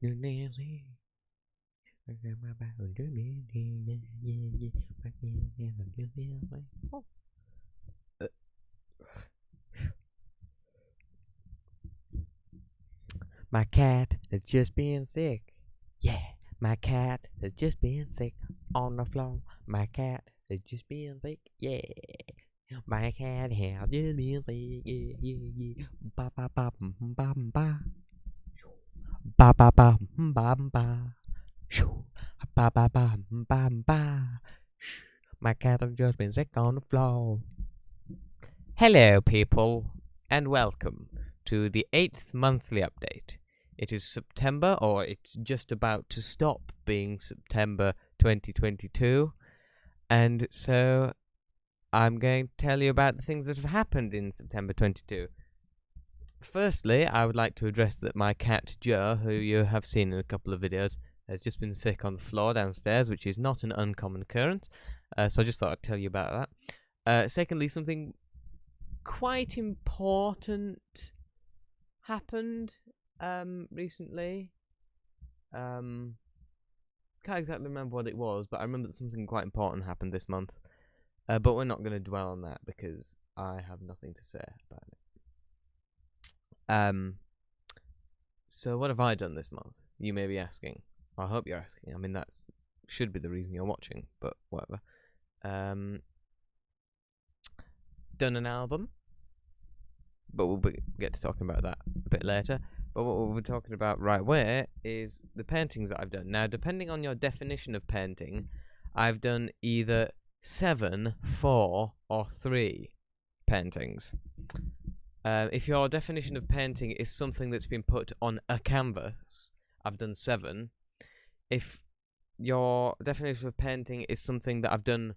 My cat has just been sick. Yeah, my cat has just been sick on the floor. My cat has just been sick. Yeah, my cat has just been sick. Yeah, yeah, yeah. Ba ba ba ba ba. Ba ba ba ba ba. Ba ba ba ba ba. My cat has just been sick on the floor. Hello, people, and welcome to the 8th monthly update. It is September, or it's just about to stop being September 2022, and so I'm going to tell you about the things that have happened in September 22. Firstly, I would like to address that my cat Joe, who you have seen in a couple of videos, has just been sick on the floor downstairs, which is not an uncommon occurrence, so I just thought I'd tell you about that. Secondly, something quite important happened recently. Can't exactly remember what it was, but I remember that something quite important happened this month. But we're not going to dwell on that because I have nothing to say about it. So what have I done this month? You may be asking. I hope you're asking. I mean, that's should be the reason you're watching, but whatever. Done an album, but we'll get to talking about that a bit later. But what we're talking about right away is the paintings that I've done. Now, depending on your definition of painting, I've done either 7, 4, or 3 paintings. If your definition of painting is something that's been put on a canvas, I've done 7. If your definition of painting is something that I've done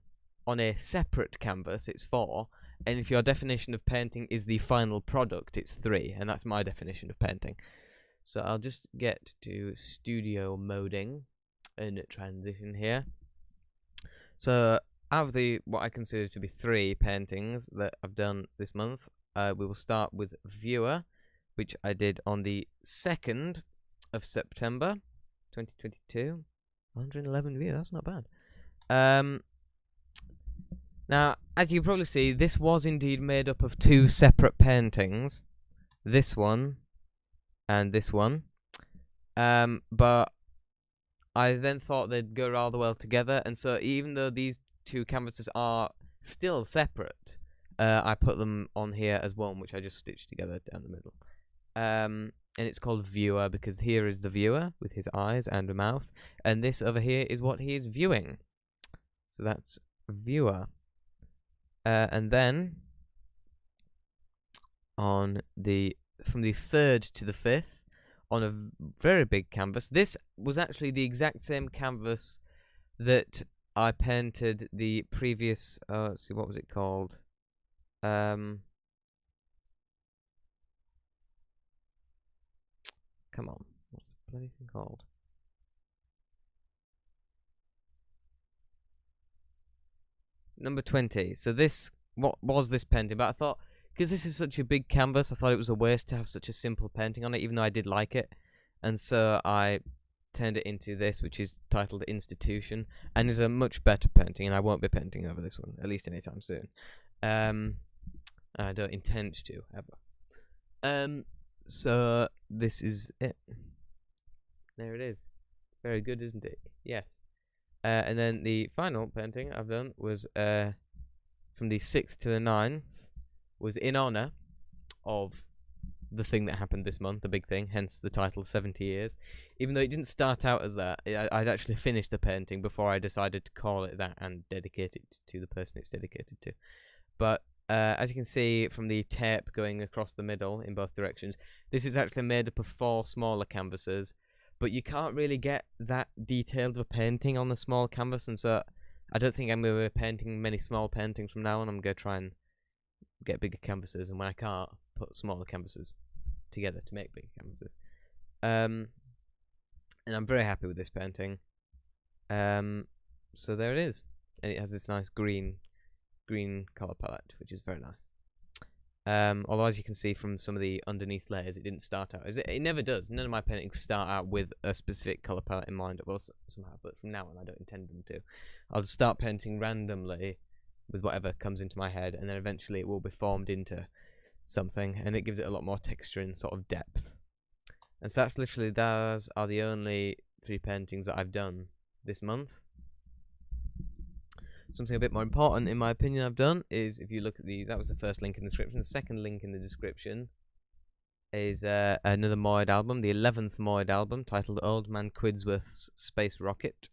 on a separate canvas, it's 4. And if your definition of painting is the final product, it's 3. And that's my definition of painting. So I'll just get to studio moding and transition here. So out of the what I consider to be 3 paintings that I've done this month, we will start with Viewer, which I did on the 2nd of September 2022. 111 views, that's not bad. Now, as you can probably see, this was indeed made up of 2 separate paintings. This one and this one. But I then thought they'd go rather well together, and so even though these 2 canvases are still separate, I put them on here as one, which I just stitched together down the middle. And it's called Viewer because here is the viewer with his eyes and a mouth, and this over here is what he is viewing. So that's Viewer. And then on from the 3rd to the 5th, on a very big canvas. This was actually the exact same canvas that I painted the previous. Let's see, what was it called? Come on, what's the bloody thing called? Number 20. So what was this painting? But I thought, because this is such a big canvas, I thought it was a waste to have such a simple painting on it, even though I did like it. And so I turned it into this, which is titled Institution, and is a much better painting, and I won't be painting over this one, at least anytime soon. I don't intend to, ever. So this is it. There it is. Very good, isn't it? Yes. And then the final painting I've done was from the 6th to the 9th, was in honor of the thing that happened this month, the big thing, hence the title 70 years. Even though it didn't start out as that, I'd actually finished the painting before I decided to call it that and dedicate it to the person it's dedicated to. But as you can see from the tape going across the middle in both directions, this is actually made up of 4 smaller canvases, but you can't really get that detailed of a painting on the small canvas, and so I don't think I'm going to be painting many small paintings from now on. I'm going to try and get bigger canvases, and when I can't, put smaller canvases together to make bigger canvases. And I'm very happy with this painting. So there it is, and it has this nice green color palette, which is very nice. Although as you can see from some of the underneath layers, it didn't start out. It never does. None of my paintings start out with a specific colour palette in mind. Well, somehow, but from now on, I don't intend them to. I'll just start painting randomly with whatever comes into my head, and then eventually it will be formed into something, and it gives it a lot more texture and sort of depth. And so those are the only 3 paintings that I've done this month. Something a bit more important, in my opinion, I've done is, if you look at that was the first link in the description. The second link in the description is another Moid album, the 11th Moid album, titled Old Man Quidsworth's Space Rocket.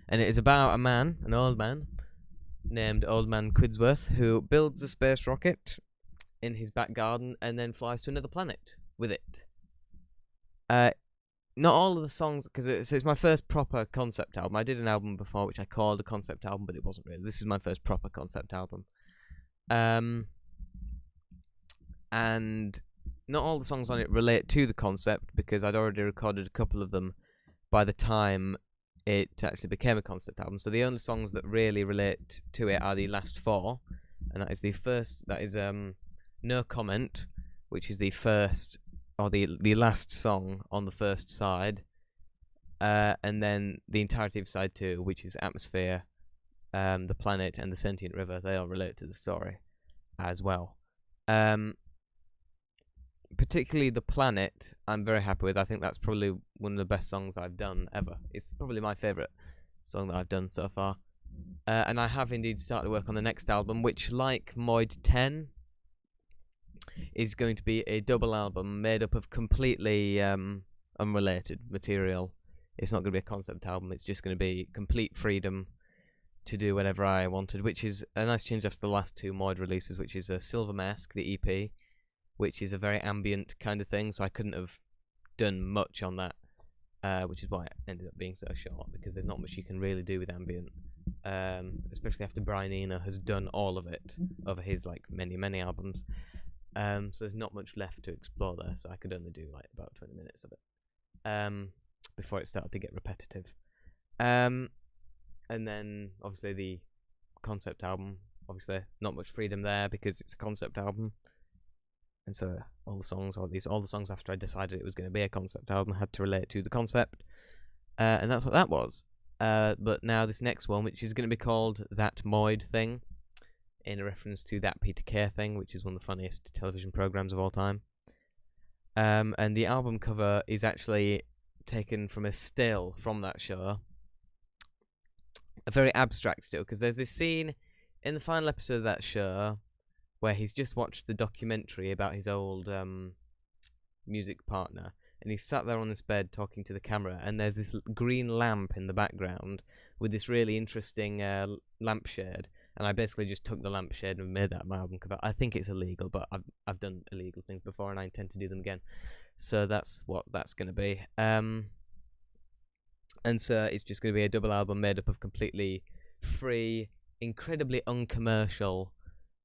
And it is about an old man, named Old Man Quidsworth, who builds a space rocket in his back garden and then flies to another planet with it. Not all of the songs, because it's my first proper concept album. I did an album before which I called a concept album, but it wasn't really. This is my first proper concept album. And not all the songs on it relate to the concept, because I'd already recorded a couple of them by the time it actually became a concept album. So the only songs that really relate to it are the last 4, and that is the first. That is No Comment, which is the first, or the last song on the first side, and then the entirety of side 2, which is Atmosphere, the Planet, and the Sentient River. They all relate to the story as well. Particularly the Planet, I'm very happy with. I think that's probably one of the best songs I've done ever. It's probably my favourite song that I've done so far. And I have indeed started work on the next album, which, like Moid 10, is going to be a double album made up of completely unrelated material. It's not going to be a concept album. It's just going to be complete freedom to do whatever I wanted, which is a nice change after the last 2 Moid releases, which is a Silver Mask, the EP, which is a very ambient kind of thing, so I couldn't have done much on that, which is why it ended up being so short, because there's not much you can really do with ambient, especially after Brian Eno has done all of it over his many albums. So there's not much left to explore there, so I could only do about 20 minutes of it before it started to get repetitive. And then obviously the concept album, obviously not much freedom there because it's a concept album, and so all the songs after I decided it was going to be a concept album had to relate to the concept, and that's what that was. But now this next one, which is going to be called That Moid Thing, in a reference to That Peter Kay Thing, which is one of the funniest television programs of all time. And the album cover is actually taken from a still from that show, a very abstract still, because there's this scene in the final episode of that show where he's just watched the documentary about his old music partner, and he's sat there on this bed talking to the camera, and there's this green lamp in the background with this really interesting lampshade. And I basically just took the lampshade and made that my album cover. I think it's illegal, but I've done illegal things before, and I intend to do them again. So that's what that's going to be. And so it's just going to be a double album made up of completely free, incredibly uncommercial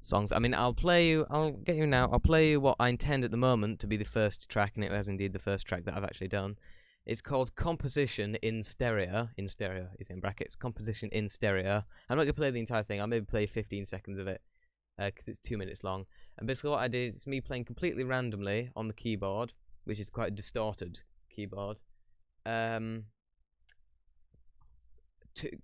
songs. I mean, I'll play you what I intend at the moment to be the first track, and it was indeed the first track that I've actually done. It's called Composition in Stereo. In stereo is in brackets. Composition in Stereo. I'm not going to play the entire thing. I'll maybe play 15 seconds of it, because it's 2 minutes long. And basically what I did is it's me playing completely randomly on the keyboard, which is quite a distorted keyboard.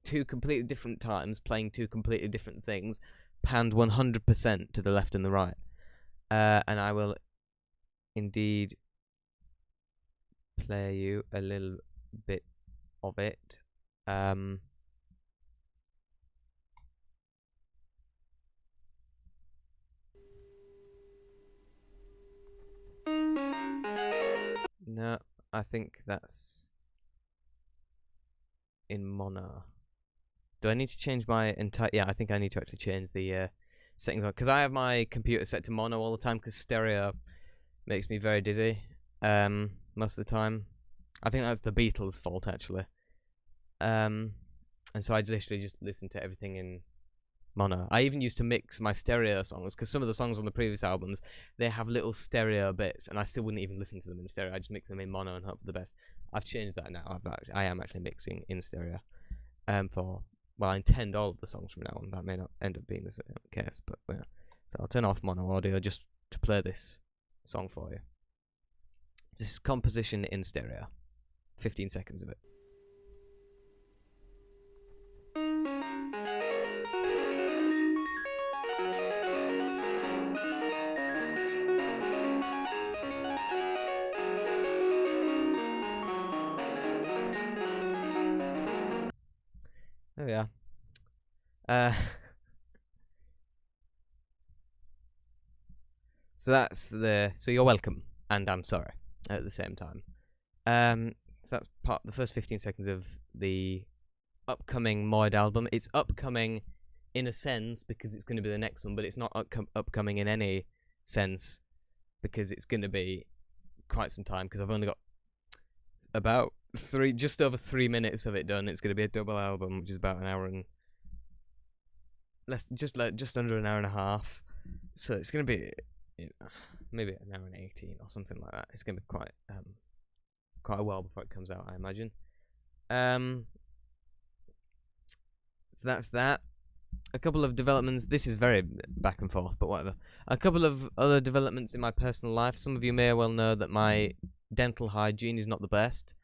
Two completely different times, playing 2 completely different things, panned 100% to the left and the right. And I will indeed play you a little bit of it. No, I think that's in mono. Do I need to change my entire... Yeah, I think I need to actually change the settings on, because I have my computer set to mono all the time, because stereo makes me very dizzy most of the time. I think that's the Beatles' fault, actually. And so I literally just listen to everything in mono. I even used to mix my stereo songs, because some of the songs on the previous albums, they have little stereo bits, and I still wouldn't even listen to them in stereo. I just mix them in mono and hope for the best. I've changed that now. I am actually mixing in stereo. Well, I intend all of the songs from now on. That may not end up being the case, but yeah. So I'll turn off mono audio just to play this song for you. This is composition in stereo. 15 seconds of it. There we are. So that's so you're welcome, and I'm sorry at the same time. So that's the first 15 seconds of the upcoming Moid album. It's upcoming in a sense because it's going to be the next one, but it's not upcoming in any sense because it's going to be quite some time because I've only got about just over 3 minutes of it done. It's going to be a double album, which is about an hour and just under an hour and a half. So it's going to be maybe an hour and 18 or something like that. It's going to be quite a while before it comes out, I imagine. So that's that. A couple of developments. This is very back and forth, but whatever. A couple of other developments in my personal life. Some of you may well know that my dental hygiene is not the best.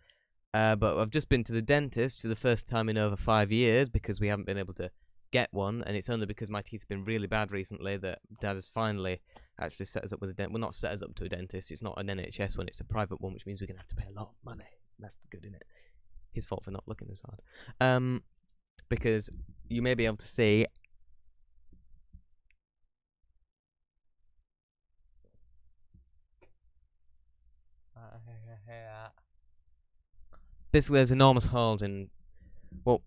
But I've just been to the dentist for the first time in over 5 years because we haven't been able to get one, and it's only because my teeth have been really bad recently that Dad has finally actually set us up with a dentist. Well, not set us up to a dentist. It's not an NHS one, it's a private one, which means we're going to have to pay a lot of money. That's good, isn't it? His fault for not looking as hard. Because you may be able to see basically there's enormous holes in, well,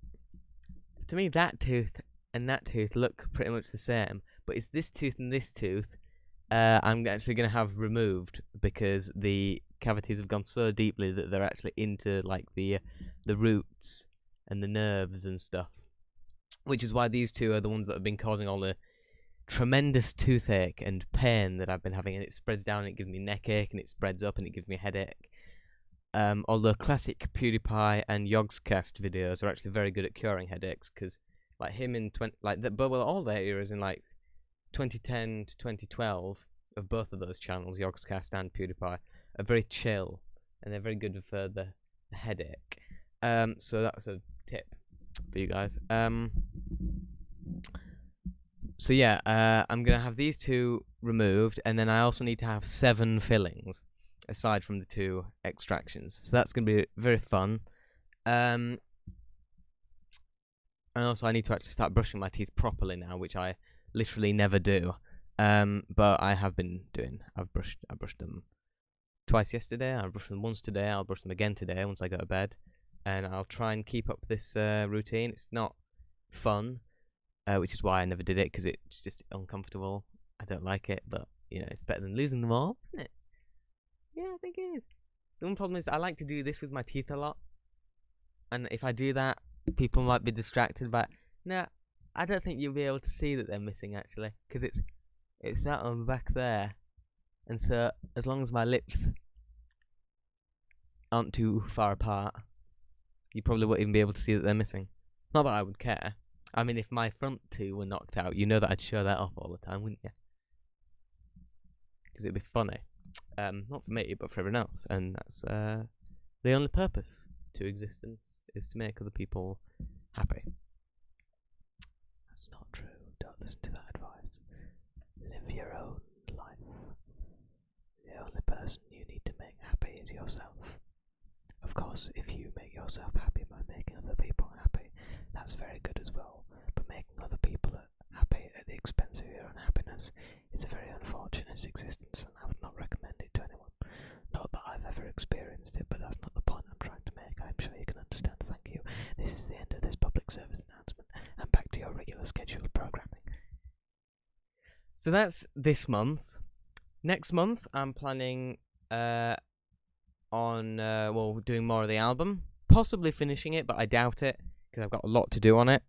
to me that tooth and that tooth look pretty much the same, but it's this tooth and this tooth I'm actually going to have removed because the cavities have gone so deeply that they're actually into like the roots and the nerves and stuff, which is why these two are the ones that have been causing all the tremendous toothache and pain that I've been having, and it spreads down and it gives me neck ache and it spreads up and it gives me a headache. Although classic PewDiePie and Yogscast videos are actually very good at curing headaches, because like him in all their eras in like 2010 to 2012 of both of those channels, Yogscast and PewDiePie, are very chill and they're very good for the headache. So that's a tip for you guys. So yeah, I'm gonna have these two removed, and then I also need to have 7 fillings aside from the 2 extractions. So that's gonna be very fun. And also I need to actually start brushing my teeth properly now, which I literally never do. But I have been doing. I brushed them twice yesterday. I brushed them once today. I'll brush them again today once I go to bed, and I'll try and keep up this routine. It's not fun, which is why I never did it, because it's just uncomfortable. I don't like it, but you know, it's better than losing them all, isn't it? Yeah, I think it is. The one problem is I like to do this with my teeth a lot, and if I do that, people might be distracted. But no, I don't think you'll be able to see that they're missing actually, because it's that one back there, and so as long as my lips aren't too far apart, you probably won't even be able to see that they're missing. Not that I would care. I mean, if my front 2 were knocked out, you know that I'd show that off all the time, wouldn't you? Because it'd be funny. Not for me, but for everyone else. And that's the only purpose to existence, is to make other people happy. That's not true. Don't listen to that advice. Live your own life. The only person you need to make happy is yourself. Of course, if you make yourself happy by making other people happy, that's very good as well. But making other people happy at the expense of your own happiness is a very unfortunate existence, and I would not recommend it to anyone. Not that I've ever experienced it, but that's not the point I'm trying to make. I'm sure you can understand. Thank you. This is the end of this public service announcement, and back to your regular scheduled programming. So that's this month. Next month, I'm planning on doing more of the album, possibly finishing it, but I doubt it because I've got a lot to do on it.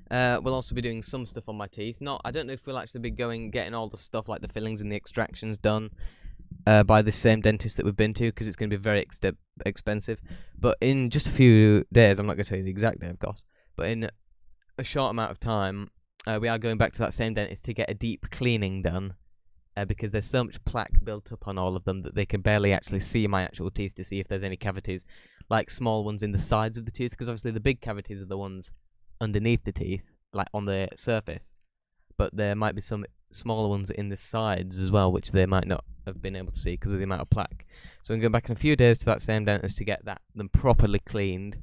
We'll also be doing some stuff on my teeth. I don't know if we'll actually be getting all the stuff like the fillings and the extractions done by the same dentist that we've been to, because it's going to be very expensive. But in just a few days, I'm not going to tell you the exact day, of course, but in a short amount of time, we are going back to that same dentist to get a deep cleaning done. Because there's so much plaque built up on all of them that they can barely actually see my actual teeth to see if there's any cavities, like small ones in the sides of the tooth, because obviously the big cavities are the ones underneath the teeth, like on the surface. But there might be some smaller ones in the sides as well, which they might not have been able to see because of the amount of plaque. So I'm going back in a few days to that same dentist to get them properly cleaned.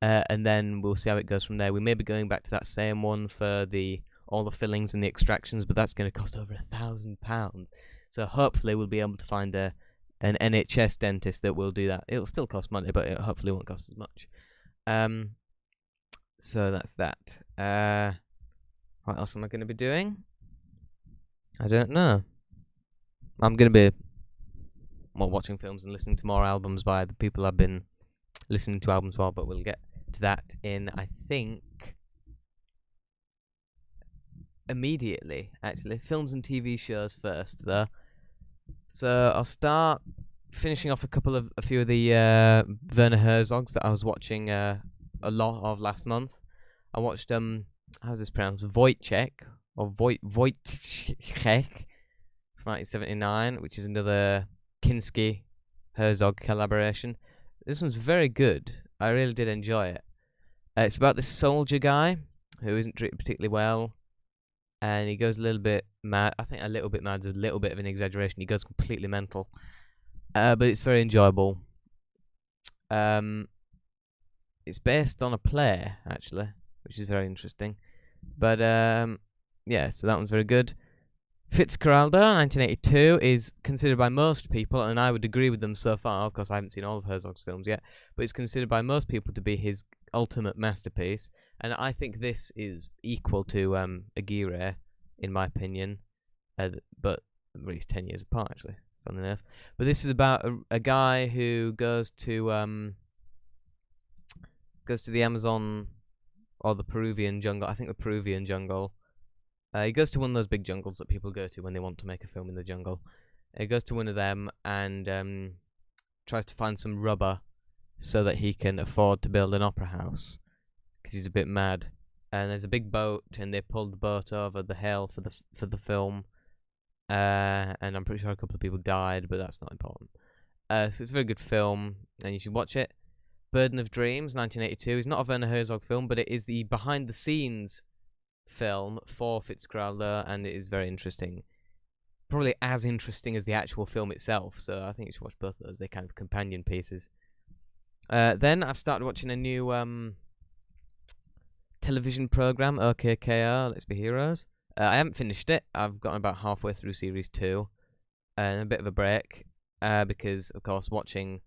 And then we'll see how it goes from there. We may be going back to that same one for all the fillings and the extractions, but that's going to cost over £1,000. So hopefully we'll be able to find an NHS dentist that will do that. It'll still cost money, but it hopefully won't cost as much. So that's that. What else am I going to be doing? I don't know. I'm going to be watching films and listening to more albums by the people I've been listening to albums for, but we'll get to that in, I think, immediately, actually. Films and TV shows first, though. So I'll start finishing off a few of the Werner Herzogs that I was watching a lot of last month. I watched how's this pronounced? Wojciech from 1979, which is another Kinski Herzog collaboration. This one's very good. I really did enjoy it. It's about this soldier guy who isn't treated particularly well, and he goes a little bit mad. I think a little bit mad is a little bit of an exaggeration. He goes completely mental. But it's very enjoyable. It's based on a play, actually, which is very interesting. But, yeah, so that one's very good. Fitzcarraldo, 1982, is considered by most people, and I would agree with them so far, of course I haven't seen all of Herzog's films yet, but it's considered by most people to be his ultimate masterpiece, and I think this is equal to Aguirre, in my opinion, but really 10 years apart, actually, funnily enough. But this is about a guy who goes to the Amazon, or the Peruvian jungle, I think the Peruvian jungle. He goes to one of those big jungles that people go to when they want to make a film in the jungle. He goes to one of them and tries to find some rubber so that he can afford to build an opera house, because he's a bit mad. And there's a big boat, and they pulled the boat over the hill for the film. And I'm pretty sure a couple of people died, but that's not important. So it's a very good film, and you should watch it. Burden of Dreams, 1982, is not a Werner Herzog film, but it is the behind-the-scenes film for Fitzcarraldo, and it is very interesting. Probably as interesting as the actual film itself, so I think you should watch both of those. They're kind of companion pieces. Then I've started watching a new television program, OKKR, Let's Be Heroes. I haven't finished it. I've gotten about halfway through series 2, and a bit of a break, because, of course, watching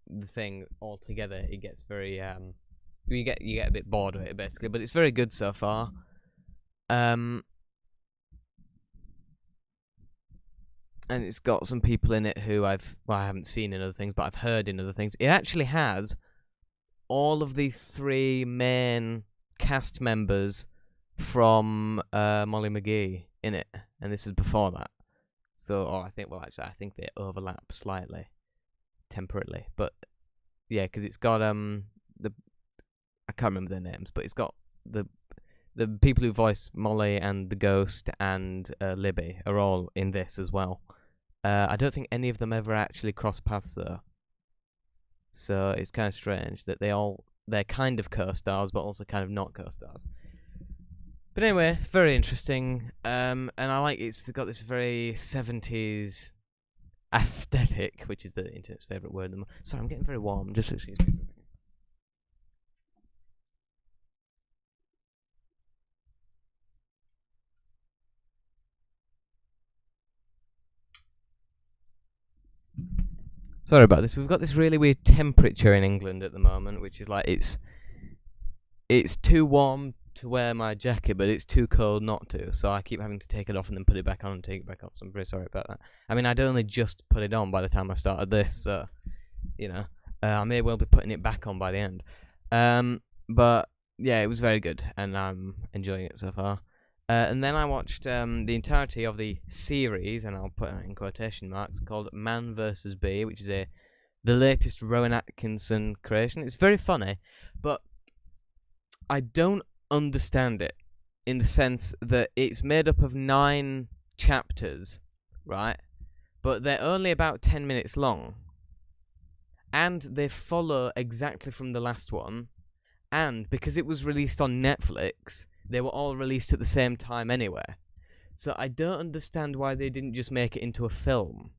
the thing all together, it gets very you get a bit bored of it, basically, but it's very good so far. And it's got some people in it who I haven't seen in other things, but I've heard in other things. It actually has all of the 3 main cast members from Molly McGee in it, and this is before that. So, I think they overlap slightly, temporarily, but yeah, because it's got I can't remember their names, but it's got the people who voice Molly and the Ghost and Libby are all in this as well. I don't think any of them ever actually cross paths though, so it's kind of strange that they're kind of co-stars but also kind of not co-stars. But anyway, very interesting, and I like it's got this very 70s aesthetic, which is the internet's favourite word. Sorry, I'm getting very warm. Just excuse me. Sorry about this. We've got this really weird temperature in England at the moment, which is like it's too warm to wear my jacket, but it's too cold not to. So I keep having to take it off and then put it back on and take it back off. So I'm very sorry about that. I mean, I'd only just put it on by the time I started this, so I may well be putting it back on by the end. But yeah, it was very good, and I'm enjoying it so far. And then I watched the entirety of the series, and I'll put it in quotation marks, called Man vs. Bee, which is the latest Rowan Atkinson creation. It's very funny, but I don't understand it in the sense that it's made up of 9 chapters, right? But they're only about 10 minutes long. And they follow exactly from the last one. And because it was released on Netflix, they were all released at the same time anyway. So I don't understand why they didn't just make it into a film.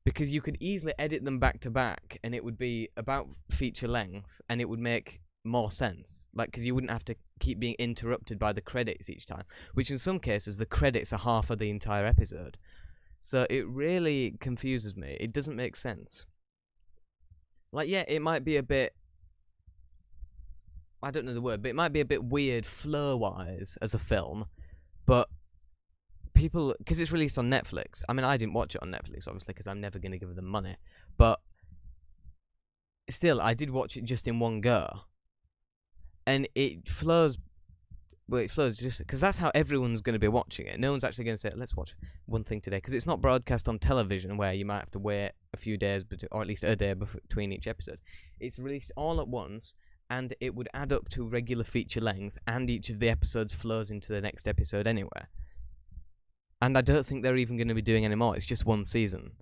Because you could easily edit them back to back, and it would be about feature length, and it would make more sense. Like, because you wouldn't have to keep being interrupted by the credits each time. Which in some cases, the credits are half of the entire episode. So it really confuses me. It doesn't make sense. Like, yeah, it might be a bit... I don't know the word, but it might be a bit weird flow-wise as a film. But people... Because it's released on Netflix. I mean, I didn't watch it on Netflix, obviously, because I'm never going to give them money. But still, I did watch it just in one go. And it flows... Well, it flows just... Because that's how everyone's going to be watching it. No one's actually going to say, let's watch one thing today. Because it's not broadcast on television where you might have to wait a few days, or at least a day between each episode. It's released all at once, and it would add up to regular feature length, and each of the episodes flows into the next episode anyway. And I don't think they're even going to be doing any more. It's just one season.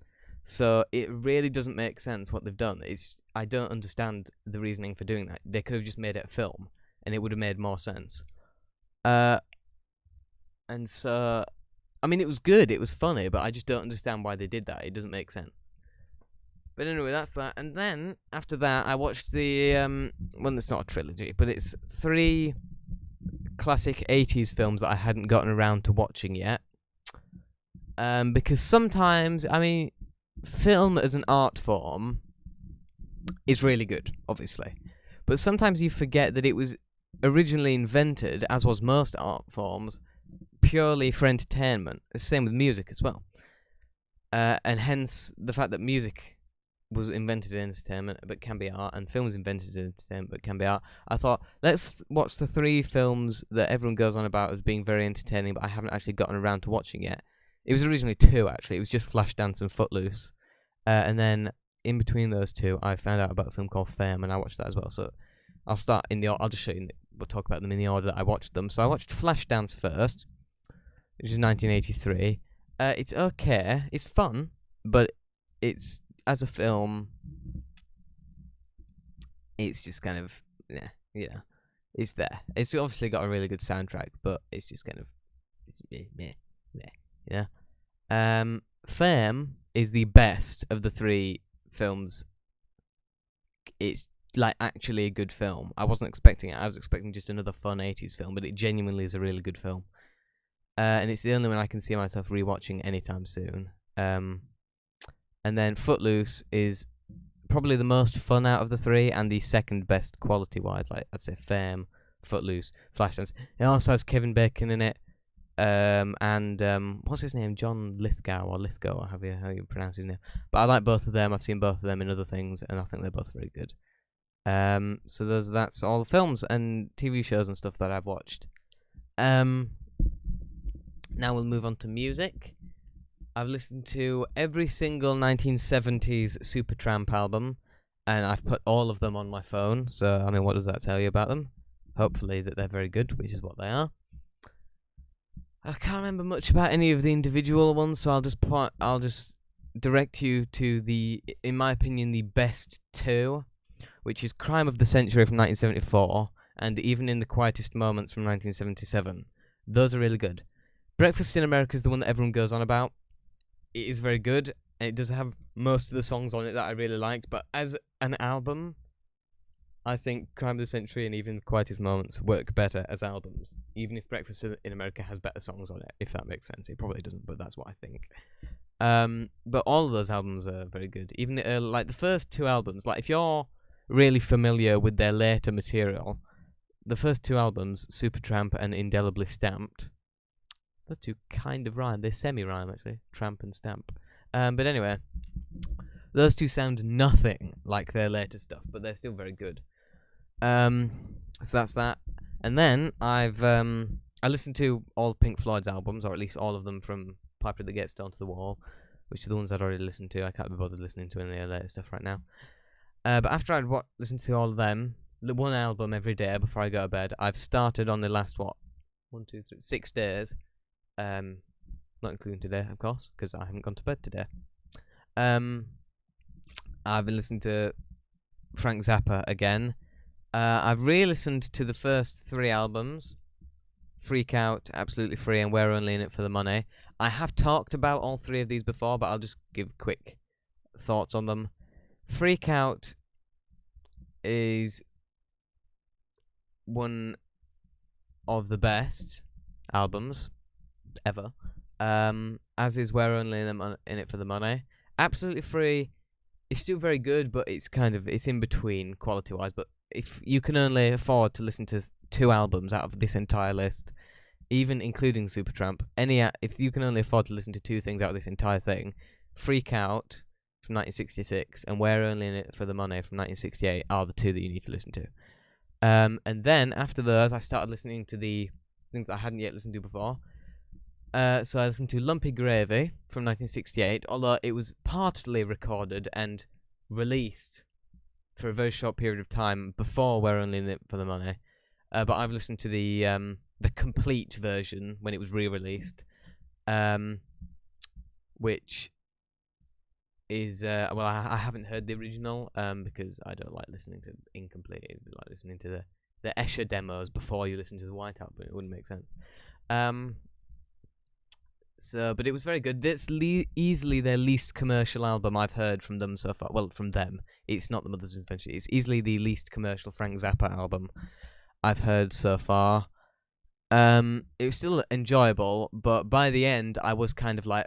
So it really doesn't make sense what they've done. I don't understand the reasoning for doing that. They could have just made it a film, and it would have made more sense. And so, I mean, it was good, it was funny, but I just don't understand why they did that. It doesn't make sense. But anyway, that's that. And then, after that, I watched the, well, it's not a trilogy, but it's 3 classic 80s films that I hadn't gotten around to watching yet. Because sometimes, I mean, film as an art form is really good, obviously. But sometimes you forget that it was originally invented, as was most art forms, purely for entertainment. It's the same with music as well. And hence, the fact that music was invented in entertainment, but can be art, and film was invented in entertainment, but can be art. I thought, let's watch the 3 films that everyone goes on about as being very entertaining, but I haven't actually gotten around to watching yet. It was originally 2, actually. It was just Flashdance and Footloose. And then, in between those 2, I found out about a film called Fame, and I watched that as well. So, I'll start in the... I'll just show you... We'll talk about them in the order that I watched them. So, I watched Flashdance first, which is 1983. It's okay. It's fun, but it's... As a film, it's just kind of... Yeah. It's there. It's obviously got a really good soundtrack, but it's just kind of... Yeah. Fame is the best of the 3 films. It's like actually a good film. I wasn't expecting it. I was expecting just another fun 80s film, but it genuinely is a really good film. And it's the only one I can see myself rewatching anytime soon. And then Footloose is probably the most fun out of the 3 and the second best quality-wise. Like I'd say Fame, Footloose, Flashdance. It also has Kevin Bacon in it. And what's his name? John Lithgow or Lithgow, or how you pronounce his name. But I like both of them. I've seen both of them in other things, and I think they're both very good. So that's all the films and TV shows and stuff that I've watched. Now we'll move on to music. I've listened to every single 1970s Supertramp album, and I've put all of them on my phone. So, I mean, what does that tell you about them? Hopefully that they're very good, which is what they are. I can't remember much about any of the individual ones, so I'll just direct you to the, in my opinion, the best 2, which is Crime of the Century from 1974, and Even in the Quietest Moments from 1977. Those are really good. Breakfast in America is the one that everyone goes on about. It is very good, and it does have most of the songs on it that I really liked, but as an album, I think Crime of the Century and Even the Quietest Moments work better as albums, even if Breakfast in America has better songs on it, if that makes sense. It probably doesn't, but that's what I think. But all of those albums are very good. Even the first 2 albums, like if you're really familiar with their later material, the first 2 albums, Supertramp and Indelibly Stamped, those 2 kind of rhyme. They semi-rhyme, actually. Tramp and stamp. But anyway, those 2 sound nothing like their later stuff, but they're still very good. So that's that. And then I listened to all Pink Floyd's albums, or at least all of them from Piper That Gets Stoned to the Wall, which are the ones I'd already listened to. I can't be bothered listening to any of their later stuff right now. But after I'd listened to all of them, one album every day before I go to bed. I've started on the last 6 days. Not including today, of course, because I haven't gone to bed today. I've been listening to Frank Zappa again. I've re-listened to the first 3 albums: Freak Out, Absolutely Free, and We're Only in It for the Money. I have talked about all 3 of these before, but I'll just give quick thoughts on them. Freak Out is one of the best albums ever, as is We're Only in It for the Money. Absolutely Free is still very good, but it's in between quality-wise. But if you can only afford to listen to 2 albums out of this entire list, even including Supertramp, if you can only afford to listen to 2 things out of this entire thing, Freak Out from 1966 and We're Only in It for the Money from 1968 are the 2 that you need to listen to. And then after those, I started listening to the things that I hadn't yet listened to before. So I listened to Lumpy Gravy from 1968, although it was partly recorded and released for a very short period of time before We're Only in It for the Money. But I've listened to the complete version when it was re-released, which is I haven't heard the original because I don't like listening to incomplete. It'd be like listening to the Escher demos before you listen to the White Album. It wouldn't make sense. But it was very good. That's easily their least commercial album I've heard from them so far. Well, from them. It's not the Mother's Invention. It's easily the least commercial Frank Zappa album I've heard so far. It was still enjoyable, but by the end, I was kind of like,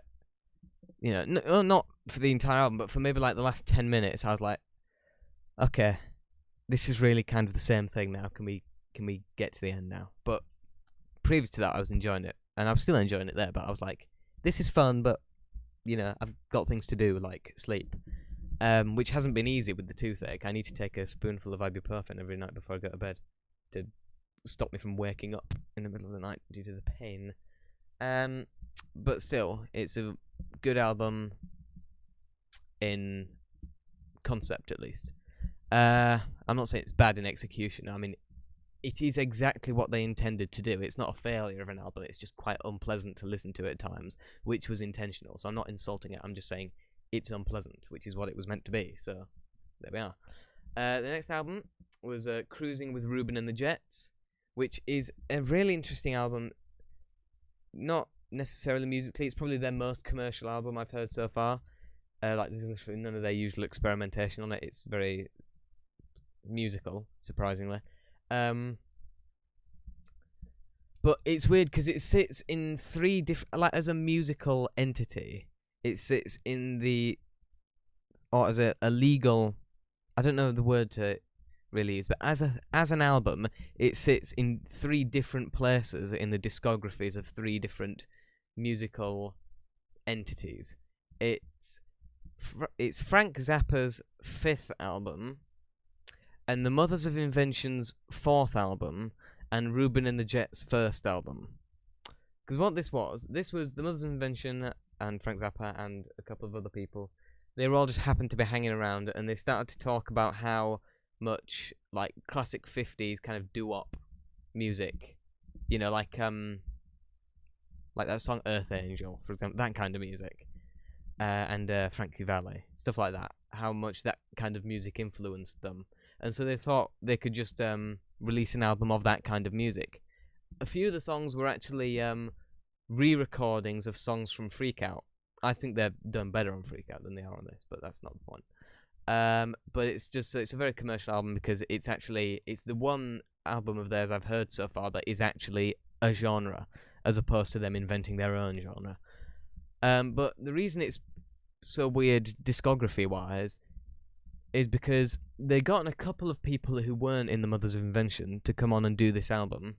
not for the entire album, but for maybe like the last 10 minutes, I was like, okay, this is really kind of the same thing now. Can we get to the end now? But previous to that, I was enjoying it, and I'm still enjoying it there. But I was like, this is fun, but I've got things to do like sleep, which hasn't been easy with the toothache. I need to take a spoonful of ibuprofen every night before I go to bed to stop me from waking up in the middle of the night due to the pain. But still, it's a good album in concept, at least. I'm not saying it's bad in execution. I mean, it is exactly what they intended to do. It's not a failure of an album. It's just quite unpleasant to listen to at times, which was intentional. So I'm not insulting it. I'm just saying it's unpleasant, which is what it was meant to be. So there we are. The next album was Cruising with Ruben and the Jets, which is a really interesting album. Not necessarily musically. It's probably their most commercial album I've heard so far. There's literally none of their usual experimentation on it. It's very musical, surprisingly. But it's weird because it sits in 3 different, like as a musical entity, it sits in as a legal, I don't know the word to really use, but as an album, it sits in 3 different places in the discographies of 3 different musical entities. It's Frank Zappa's 5th album, and the Mothers of Invention's 4th album, and Ruben and the Jets' 1st album. Because what this was the Mothers of Invention and Frank Zappa and a couple of other people. They all just happened to be hanging around, and they started to talk about how much like classic 50s kind of doo-wop music, like that song Earth Angel, for example, that kind of music, and Frankie Valli, stuff like that. How much that kind of music influenced them. And so they thought they could just release an album of that kind of music. A few of the songs were actually re-recordings of songs from Freak Out. I think they're done better on Freak Out than they are on this, but that's not the point. But it's a very commercial album because it's the one album of theirs I've heard so far that is actually a genre, as opposed to them inventing their own genre. But the reason it's so weird discography-wise is because they got a couple of people who weren't in the Mothers of Invention to come on and do this album,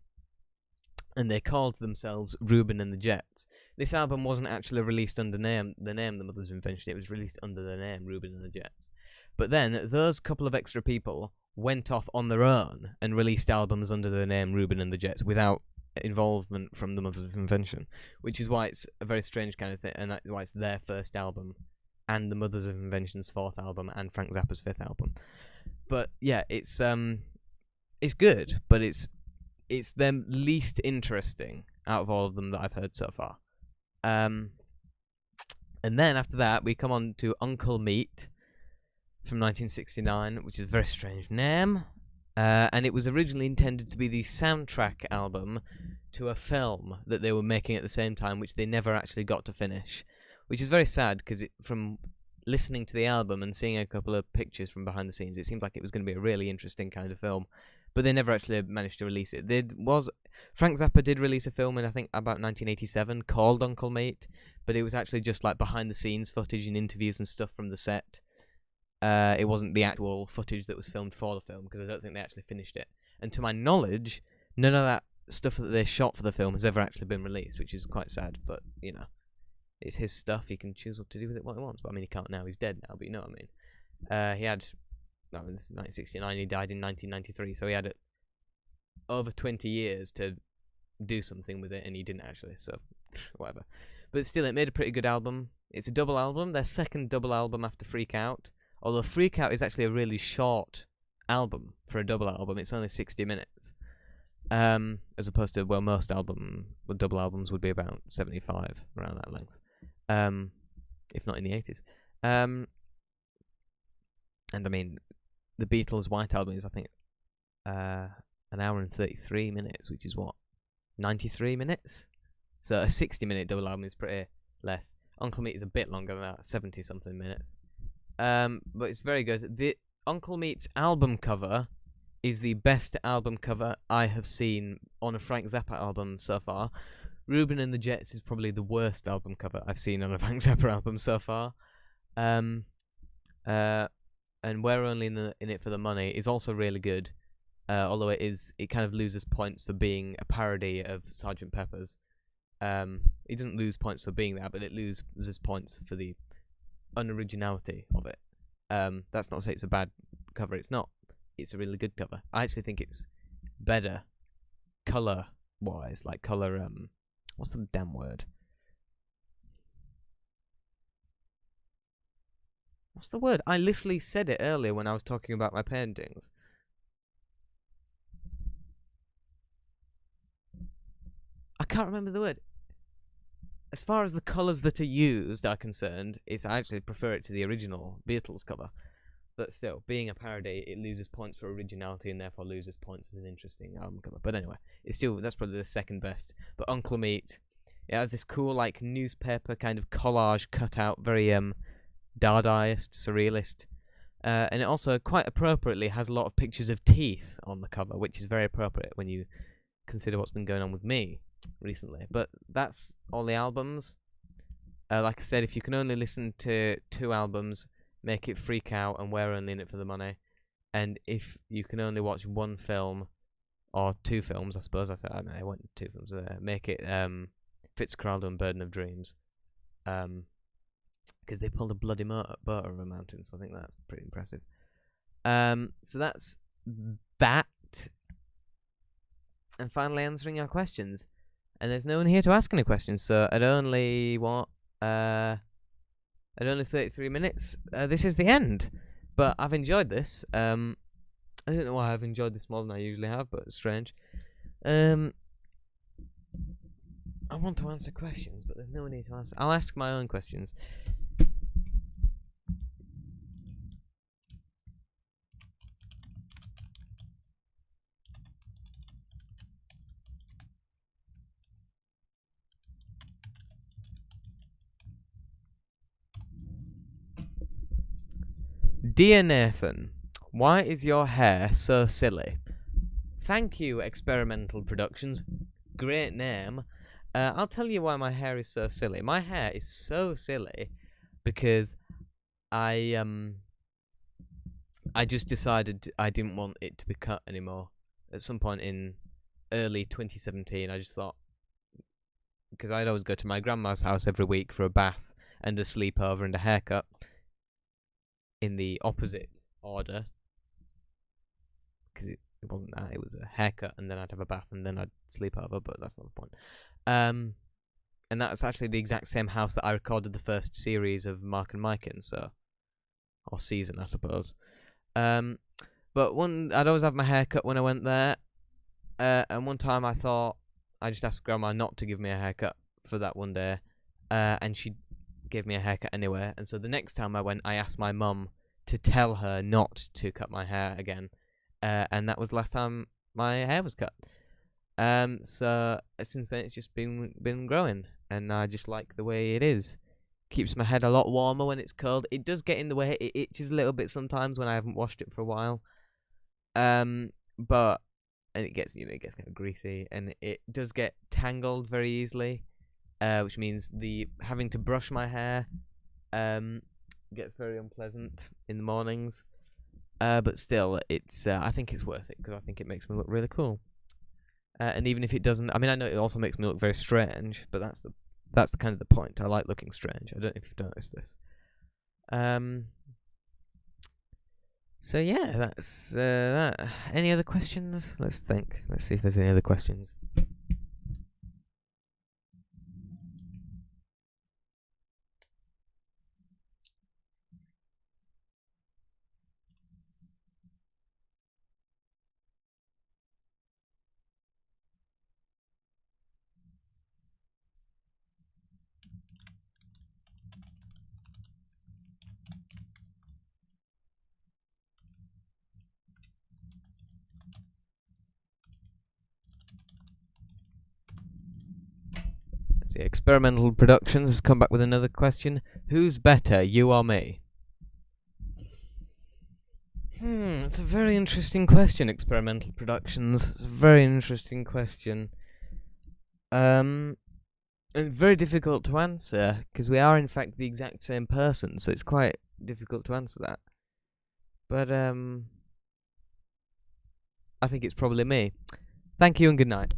and they called themselves Ruben and the Jets. This album wasn't actually released under the name The Mothers of Invention. It was released under the name Ruben and the Jets. But then those couple of extra people went off on their own and released albums under the name Ruben and the Jets without involvement from the Mothers of Invention, which is why it's a very strange kind of thing, and that's why it's their 1st album and the Mothers of Invention's 4th album and Frank Zappa's 5th album. But yeah, it's it's good, but it's the least interesting out of all of them that I've heard so far. And then after that, we come on to Uncle Meat from 1969, which is a very strange name. And it was originally intended to be the soundtrack album to a film that they were making at the same time, which they never actually got to finish, which is very sad because from listening to the album and seeing a couple of pictures from behind the scenes, it seemed like it was going to be a really interesting kind of film, but they never actually managed to release it. Frank Zappa did release a film in, I think, about 1987 called Uncle Meat, but it was actually just like behind the scenes footage and interviews and stuff from the set. It wasn't the actual footage that was filmed for the film, because I don't think they actually finished it. And to my knowledge, none of that stuff that they shot for the film has ever actually been released, which is quite sad, but, you know, it's his stuff. He can choose what to do with it what he wants. But, I mean, he can't now. He's dead now, but you know what I mean. He had... That was 1969, he died in 1993, so he had over 20 years to do something with it, and he didn't actually, so whatever. But still, it made a pretty good album. It's a double album, their second double album after Freak Out. Although Freak Out is actually a really short album for a double album. It's only 60 minutes. As opposed to, well, most double albums would be about 75, around that length. If not in the 80s. And I mean, the Beatles' White Album is, I think, an hour and 33 minutes, which is what? 93 minutes? So a 60-minute double album is pretty less. Uncle Meat is a bit longer than that, 70-something minutes. But it's very good. The Uncle Meat's album cover is the best album cover I have seen on a Frank Zappa album so far. Ruben and the Jets is probably the worst album cover I've seen on a Frank Zappa album so far. And We're Only in It for the Money is also really good. Although it kind of loses points for being a parody of Sgt. Pepper's. It doesn't lose points for being that, but it loses points for the unoriginality of it. That's not to say it's a bad cover. It's not. It's a really good cover. I actually think it's better color-wise, like color. What's the damn word? What's the word? I literally said it earlier when I was talking about my paintings. I can't remember the word. As far as the colours that are used are concerned, I actually prefer it to the original Beatles cover. But still, being a parody, it loses points for originality and therefore loses points as an interesting album cover. But anyway, that's probably the second best. But Uncle Meat, it has this cool, like, newspaper kind of collage cutout, very Dadaist, surrealist. And it also, quite appropriately, has a lot of pictures of teeth on the cover, which is very appropriate when you consider what's been going on with me recently. But that's all the albums. Like I said, if you can only listen to 2 albums, make it Freak Out and We're Only in It for the Money. And if you can only watch 1 film, or 2 films, I suppose, I went 2 films there, make it Fitzcarraldo and Burden of Dreams. Because they pulled a bloody boat over a mountain, so I think that's pretty impressive. So that's that. And finally answering your questions. And there's no one here to ask any questions, so at only 33 minutes, this is the end. But I've enjoyed this. I don't know why I've enjoyed this more than I usually have, but it's strange. I want to answer questions, but there's no one here to answer. I'll ask my own questions. Dear Nathan, why is your hair so silly? Thank you, Experimental Productions. Great name. I'll tell you why my hair is so silly. My hair is so silly because I just decided I didn't want it to be cut anymore. At some point in early 2017, I just thought, because I'd always go to my grandma's house every week for a bath and a sleepover and a haircut, in the opposite order, because it wasn't that, it was a haircut and then I'd have a bath and then I'd sleep over, but that's not the point. And that's actually the exact same house that I recorded the first series of Mark and Mike in, or season, I suppose. But I'd always have my hair cut when I went there. And one time I thought I just asked Grandma not to give me a haircut for that one day, and she gave me a haircut anyway. And so the next time I went, I asked my mum to tell her not to cut my hair again, and that was the last time my hair was cut. So since then it's just been growing, and I just like the way it is. Keeps my head a lot warmer when it's cold. It does get in the way. It itches a little bit sometimes when I haven't washed it for a while. But and it gets it gets kind of greasy, and it does get tangled very easily, which means the having to brush my hair gets very unpleasant in the mornings. But still, it's I think it's worth it because I think it makes me look really cool. And even if it doesn't, I mean, I know it also makes me look very strange, but that's the kind of the point. I like looking strange. I don't know if you've noticed this. So yeah, that's that. Any other questions? Let's think. Let's see if there's any other questions. Let's see. Experimental Productions has come back with another question. Who's better, you or me? It's a very interesting question, Experimental Productions. It's a very interesting question. And very difficult to answer, because we are in fact the exact same person, so it's quite difficult to answer that. But I think it's probably me. Thank you and good night.